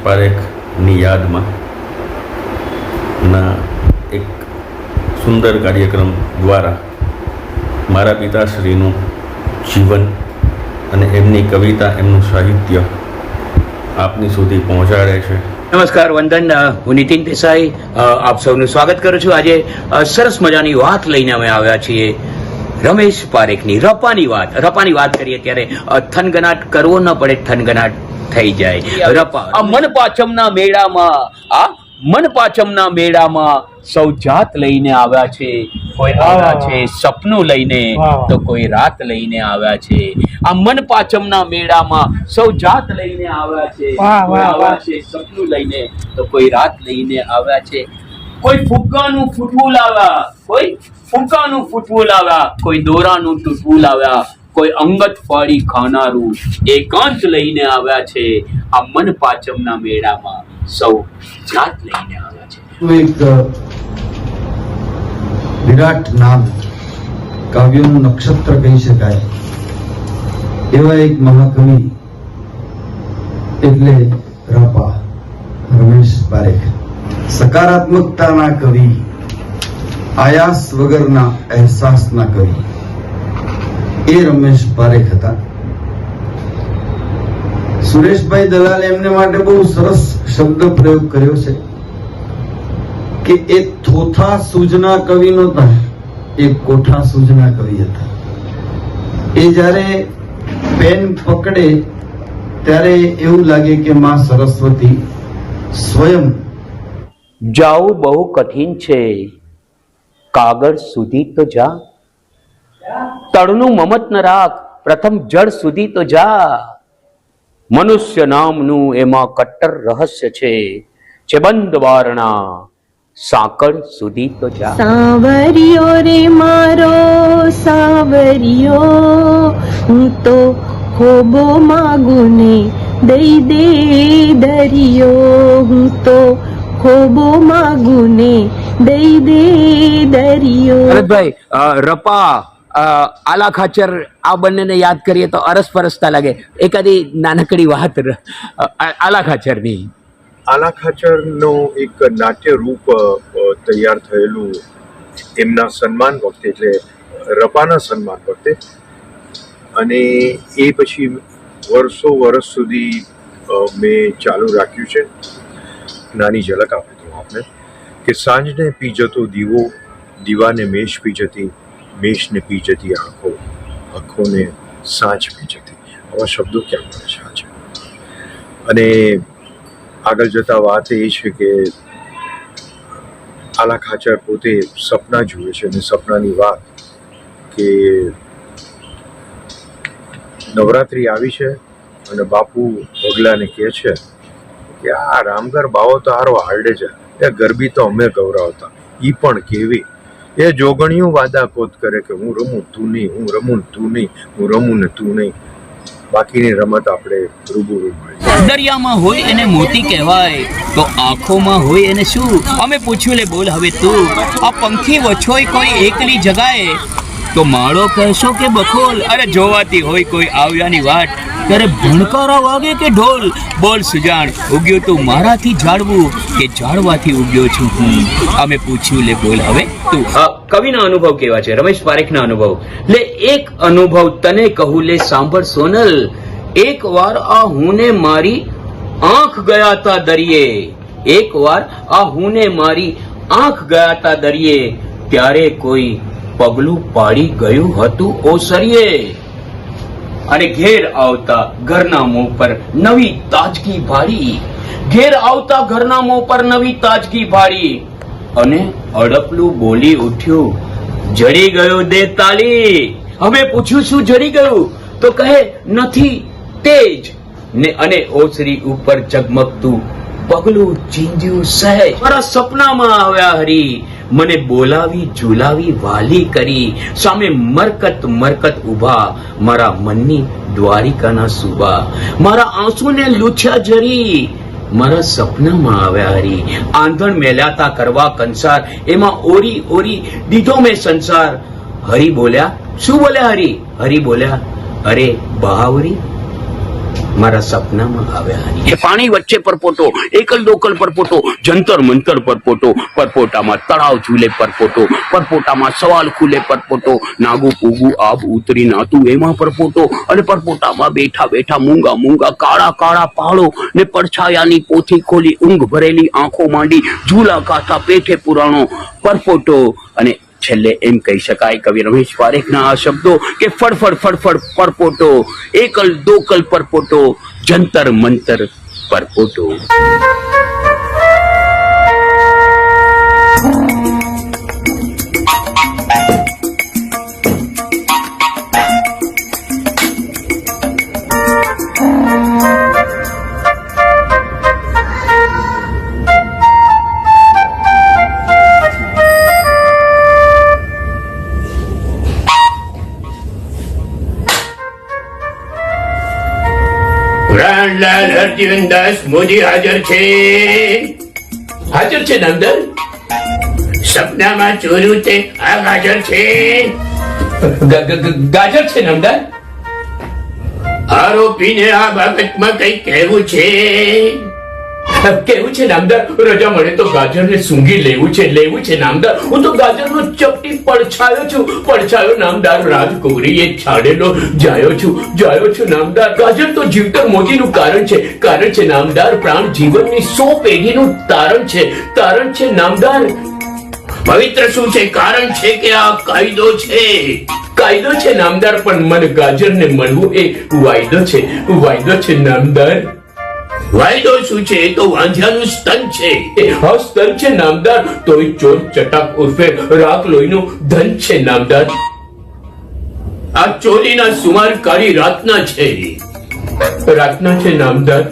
પારેખની યાદમાં ના એક સુંદર કાર્યક્રમ દ્વારા મારા પિતાશ્રીનું જીવન અને એમની કવિતા, એમનું સાહિત્ય આપની સુધી પહોંચાડે છે. નમસ્કાર, વંદન. હું નીતિન દેસાઈ આપ સૌનું સ્વાગત કરું છું. આજે સરસ મજાની વાત લઈને અમે આવ્યા છીએ. રમેશ પારેખની રપાની વાત કરીએ ત્યારે થનગનાટ કરવો ન પડે, થનગનાટ થઈ જાય. રપા મન પાચમના મેળામાં સૌ જાત લઈને આવ્યા છે. કોઈ આવ્યા છે સપનું લઈને, તો કોઈ રાત લઈને આવ્યા છે. આ મન પાચમના મેળામાં સૌ જાત લઈને આવ્યા છે. કોઈ આવ્યા છે સપનું લઈને, તો કોઈ રાત લઈને આવ્યા છે. કોઈ ફુગ્ગાનું ફૂટવું લાવ્યા, કોઈ ફુગ્ગાનું ફૂટવું લાવ્યા, કોઈ દોરાનું તૂટવું લાવ્યા, કોઈ અંગત ફાડી ખાનારું એકાંત લઈને આવ્યા છે. આ મન પાચમના મેળામાં સૌ જાત લઈને આવ્યા છે. એક વિરાટ નામ, કાવ્યનું નક્ષત્ર કહી શકાય એવા એક મહાકવિ એટલે રપા, રમેશ પારેખ. સકારાત્મકતાના કવિ, આયાસ વગરના અહેસાસના કવિ એ રમેશ પારેખ હતા. સુરેશભાઈ દલાલે એમને માટે બહુ સરસ શબ્દ પ્રયોગ કર્યો છે કે એ થોથા સૂજના કવિ નહોતા, એ કોઠા સૂજના કવિ હતા. એ જ્યારે પેન પકડે ત્યારે એવું લાગે કે માં સરસ્વતી સ્વયં. જાવું બહુ કઠિન છે, કાગળ સુધી તો જા. તળનું મમત ન રાખ, પ્રથમ જળ સુધી તો જા. મનુષ્ય નામનું એમાં કટ્ટર રહસ્ય છે, બંધ વારણા સાંકળ સુધી તો જા. સાવરિયો રે મારો સાવરિયો, હું તો ખોબો માગું ને દઈ દે દરિયો. હું તો ખોબો માગું ને દઈ દે દરિયો. ભરતભાઈ, રપા, આલા ખાચર, આ બંનેને યાદ કરીએ તો અરસપરસતા લાગે. એકાદી નાનકડી વાત આલા ખાચરની. આલા ખાચરનો એક નાટ્ય રૂપ તૈયાર થયેલું એમના સન્માન વખતે, એટલે રપાના સન્માન વખતે, અને એ પછી વર્ષો સુધી મેં ચાલુ રાખ્યું છે. નાની ઝલક આપી દઉં આપને કે સાંજને પી જતો દીવો, દીવાને મેષ પી જતી, મેષને પી જતી આંખો, આંખોને સાંજ પી જતી. આવા શબ્દો ક્યાં મળે છે આજે? અને આગળ જતા વાત એ છે કે આલા ખાચર પોતે સપના જુએ છે, અને સપનાની વાત કે નવરાત્રિ આવી છે અને બાપુ પગલાને કહે છે કે આ રામગર બાવો તો હારો હારડે છે, એ ગરબી તો અમે ગૌરાવતા, ઈ પણ કેવી. એ જોગણિયું વાદા કોત કરે કે હું રમું તું નહીં, હું રમું તું નહીં, હું રમું ને તું નહીં. બાકીની રમત આપણે રૂબરૂ મળી. દરિયામાં હોય એને મોતી કહેવાય, તો આંખોમાં હોય એને શું? અમે પૂછ્યું લે બોલ હવે તું. આ પંખી વછોય કોઈ એકલી જગાએ, તો માળો કહેશો કે બખોલ? અરે જોવાતી હોય કોઈ આવ્યાની વાટ, ત્યારે ભણકારા વાગે કે ઢોલ? બોલ સુજાણ, ઉગ્યો તું મારાથી ઝાડવું કે ઝાડવાથી ઉગ્યો છું હું? અમે પૂછ્યું લે બોલ હવે તું. કવિના અનુભવ કેવા છે, રમેશ પારેખના અનુભવ લે. એક અનુભવ તને કહું લે, સાંભળ સોનલ. એક વાર આ હુંને મારી આંખ ગયા તા દરિયે, એક વાર આ હુંને મારી આંખ ગયા તા દરિયે, ત્યારે કોઈ પગલું પાડી ગયું હતું ઓસરીએ. અને ઘેર આવતા ઘરના મોં પર નવી તાજગી ભાળી, ઘેર આવતા ઘરના મોં પર નવી તાજગી ભાળી, અને અડપલું બોલી ઉઠ્યું, જડી ગયો દે તાલી. હવે પૂછ્યું શું જડી ગયું? તો કહે નથી તેજ ને, અને ઓસરી ઉપર ઝગમગતું પગલું ચીંધ્યું સહેજ. મારા સપનામાં આવ્યા હરી, મને બોલાવી ઝુલાવી વાલી કરી, સામે મરકત ઉભા મારા મનની દ્વારિકાના સુબા. મારા આંસુને લૂછ્યા જરી, મારા સપનામાં આવ્યા હરી. આંધણ મેલ્યાતા કરવા કંસાર, એમાં ઓરી દીધો મેં સંસાર. હરી બોલ્યા, શું બોલ્યા હરી? હરી બોલ્યા, અરે બહાવરી મારા સપનામાં આવ્યા. એ પાણી વચ્ચે પરપોટો, એકલ દોકલ પરપોટો, જંતર મંતર પરપોટો, પરપોટામાં તળાવ ઝૂલે પરપોટો, પરપોટામાં સવાલ ખુલે પરપોટો, નાગુ પૂગુ આબ ઉતરી નાતું એમાં પરપોટો, અને પરપોટામાં બેઠા બેઠા મૂંગા મૂંગા કાળા કાળા પાળો ને પડછાયાની પોથી ખોલી ઊંઘ ભરેલી આંખો માંડી ઝૂલા કાથા પેઠે પુરાણો પરપોટો. અને છેલ્લે એમ કહી શકાય કવિ રમેશ પારેખના આ શબ્દો કે ફડફડ ફડફડ પરપોટો, એકલ દોકલ પરપોટો, જંતર મંતર પરપોટો. પ્રાણલાલ હરજીવનદાસ મોદી હાજર છે. હાજર છે નામદાર. સપનામાં ચોર્યું તે આ ગાજર છે. ગાજર છે નામદાર. આરોપીને આ બાબતમાં કઈ કહેવું છે? કેવું છે નામદાર? રજા મળે તો ગાજરને સૂંઘી લેવું છે નામદાર. હું તો ગાજરનો ચપટી પડછાયો નામદાર. રાજકુંવરીએ છાડેલો જાયો છું નામદાર. ગાજર તો જીવતર મોતીનું કારણ છે નામદાર. પ્રાણ જીવનની 100 પેઢીનું તારણ છે નામદાર. પવિત્ર શું છે? કારણ છે કે આ કાયદો છે નામદાર. પણ મને ગાજરને મળવું એ વાયદો છે નામદાર. વાયદો શું છે? એ તો વાંઝિયાનું સ્તન છે. હા, સ્તન છે નામદાર. તોય ચોર ચટાક ઉર્ફે રાખ લોહીનું ધન છે નામદાર. આ ચોરીના સુમારકારી રાતના છે નામદાર.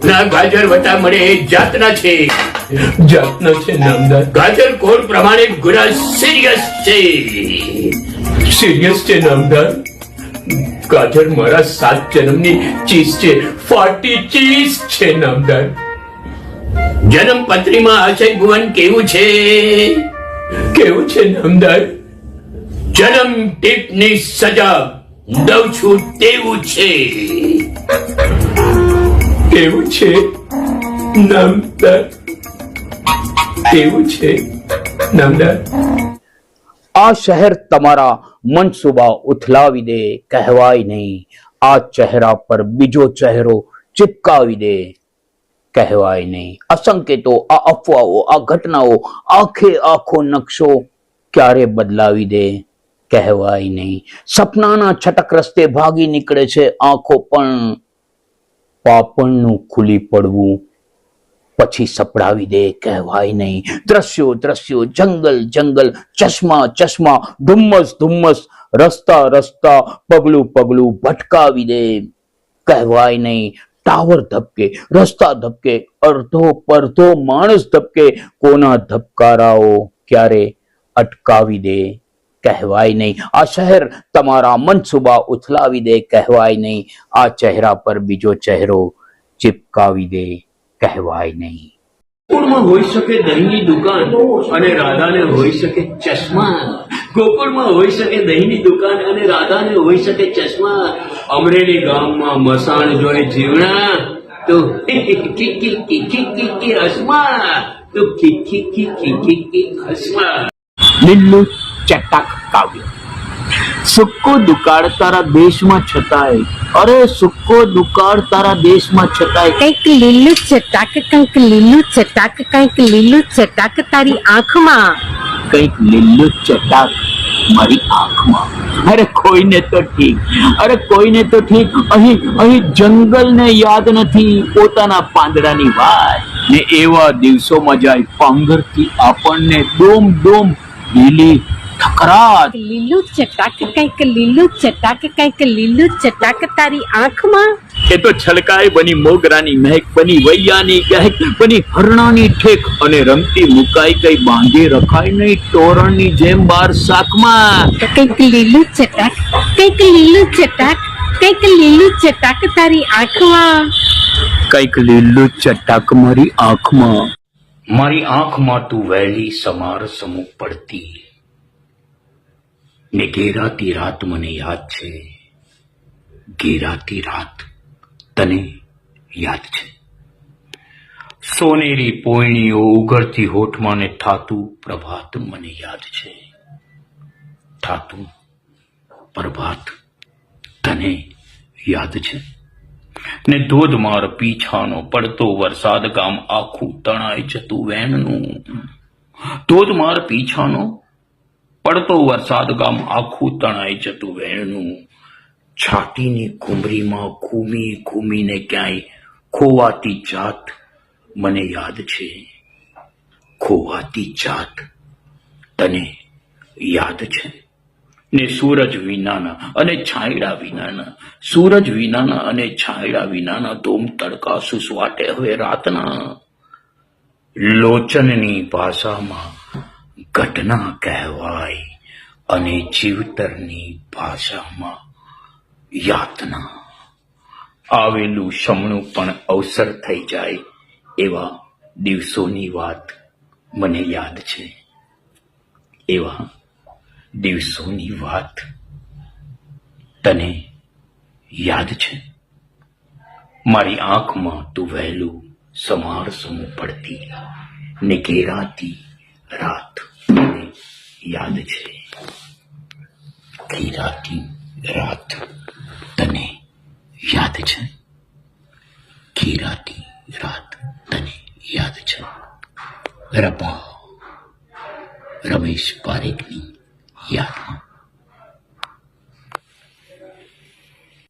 ના ગાજર વટા મળે એ જાતના છે નામદાર. ગાજર કોડ પ્રમાણે ગુના સિરિયસ છે નામદાર. ગાજર મારા 7 જન્મની ચીઝ છે, ફાટી ચીઝ છે નામદાર. જન્મ પત્રીમાં અક્ષય ભુવન કેવું છે નામદાર. જન્મ ટીપની સજા દઉં છું તેવું છે નામદાર. આ શહેર તમારા મનસુબા ઉથલાવી દે, કહેવાય નહીં. આ ચહેરા પર બીજો ચહેરો ચિપકાવી દે, કહેવાય નહીં. આ સંકેતો, આ અફવાઓ, આ ઘટનાઓ, આખો નકશો ક્યારે બદલાવી દે, કહેવાય નહીં. સપનાના છટક રસ્તે ભાગી નીકળે છે આંખો, પણ પાપણનું ખુલી પડવું પછી સપડાવી દે, કહેવાય નહીં. દ્રશ્યો, જંગલ, ચશ્મા, ધુમ્મસ, રસ્તા, પગલું ભટકાવી દે, કહેવાય નહીં. ટાવર ધબકે, રસ્તા ધબકે, અડધો માણસ ધબકે, કોના ધબકારાઓ ક્યારે અટકાવી દે, કહેવાય નહીં. આ શહેર તમારા મનસુબા ઉથલાવી દે, કહેવાય નહીં. આ ચહેરા પર બીજો ચહેરો ચિપકાવી દે, કહેવાય નહીં. ગોકુળમાં હોઈ શકે દહીંની દુકાન અને રાધાને હોઈ શકે ચશ્મા. ગોકુળમાં હોઈ શકે દહીંની દુકાન અને રાધાને હોઈ શકે ચશ્મા. અમરેલી ગામમાં મસાણ જોઈ જીવણા તો હસમા, તો હસમા. લીલું ચટાક કાવ્ય. સુક્કો દુકાળ તારા દેશમાં છતાય, અરે સુક્કો દુકાળ તારા દેશમાં છતાય, કંઈક લીલું ચટાક, કંઈક લીલું ચટાક, કંઈક લીલું ચટાક તારી આંખમાં. કંઈક લીલું ચટાક મારી આંખમાં. અરે કોઈને તો ઠીક, અહીં જંગલને યાદ નથી પોતાના પાંદડાની વાત. ને એવા દિવસોમાં જાય પાંગરથી આપણને ડોમ લીલી ઠકરાટ. લીલું ચટાક, કંઈક લીલું ચટાક, કંઈક લીલું ચટાક તારી આંખમાં. એ તો છલકાય બની મોગરાની મહેક, બની વૈયાની ગહેક, બની હરણાની ઠેક, અને રમતી મુકાઈ કઈ બાંધી રખાય નહીં તોરણની જેમ બાર શાકમાં. કંઈક લીલું ચટાક, કંઈક લીલું ચટાક, કંઈક લીલું ચટાક તારી આંખમાં. કંઈક લીલું ચટાક મારી આંખમાં. મારી આંખમાં તું વહેલી સમાર સમૂહ પડતી, ને ઘેરાતી રાત મને યાદ છે. ઘેરાતી રાત તને યાદ છે? સોનેરી પોયણીઓ ઉઘડતી હોઠમાં ને થાતું પ્રભાત મને યાદ છે. થાતું પ્રભાત તને યાદ છે? ને ધોધમાર પીછાનો પડતો વરસાદ ગામ આખું તણાઈ જતું વેણનું. ધોધમાર પીછાનો પડતો વરસાદ ગામ આખું તણાઈ જતું વેણનું. છાતીની ઘૂમરીમાં ઘૂમી ઘૂમીને ક્યાંય ખોવાતી જાત મને યાદ છે. ખોવાતી જાત તને યાદ છે? ને સૂરજ વિનાના અને છાંયડા વિનાના, સૂરજ વિનાના અને છાંયડા વિનાના ધૂમ તડકા સુસવાટે હવે રાતના. લોચનની ભાષામાં ઘટના કહેવાય અને જીવતરની ભાષામાં યાતના. આવેલું શમણું પણ અવસર થઈ જાય એવા દિવસોની વાત મને યાદ છે. એવા દિવસોની વાત તને યાદ છે? મારી આંખમાં તું વહેલું સમારસમ પડતી ને ઘેરાતી રાત તને યાદ છે? ઘેરાતી રાત તને યાદ છે? ઘેરાતી રાત તને યાદ છે? રપા રમેશ પારેખની યાદમાં.